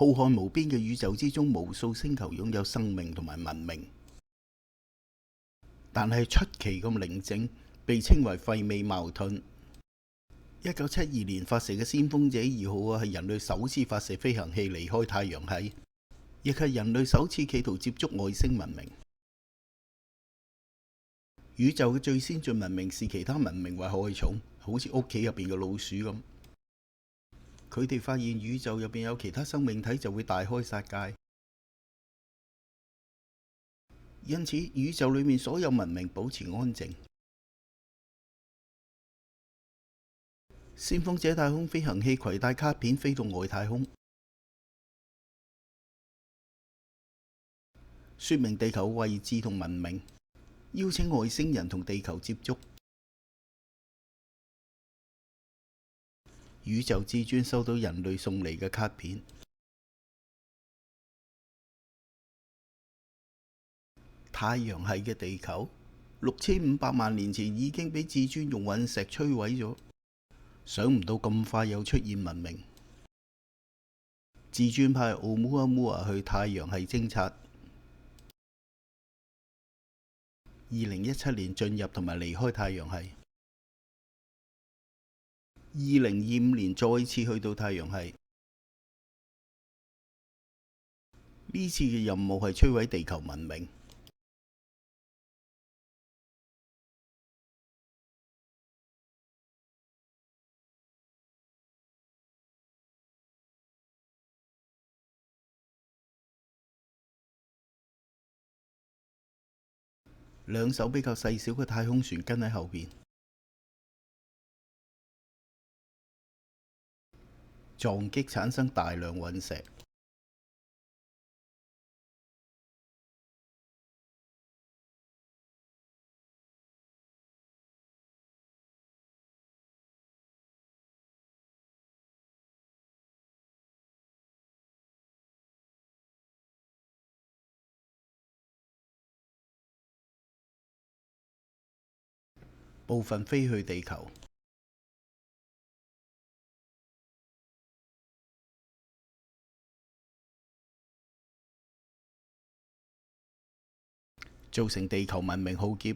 浩瀚無邊嘅宇宙之中，無數星球擁有生命同埋文明，但係出奇咁寧靜，被稱為費米矛盾。1972年發射嘅先鋒者2號係人類首次發射飛行器離開太陽系，亦係人類首次企圖接觸外星文明。宇宙嘅最先進文明視其他文明為害蟲，好似屋企入邊嘅老鼠咁。佢哋發現宇宙入邊有其他生命體就會大開殺戒，因此宇宙裏面所有文明保持安靜。先鋒者太空飛行器攜帶卡片飛到外太空，說明地球位置同文明，邀請外星人同地球接觸。宇宙至尊收到人類送嚟嘅卡片。太陽系嘅地球6500萬年前已經俾至尊用隕石摧毀咗，想唔到咁快又出現文明。至尊派奧姆阿姆亞去太陽系偵察。2017年進入同埋離開太陽系。2025年再次去到太陽系。呢次嘅任務係摧毀地球文明。兩艘比較細小嘅太空船跟喺後邊。撞擊產生大量隕石。部分飛去地球，造成地球文明浩劫。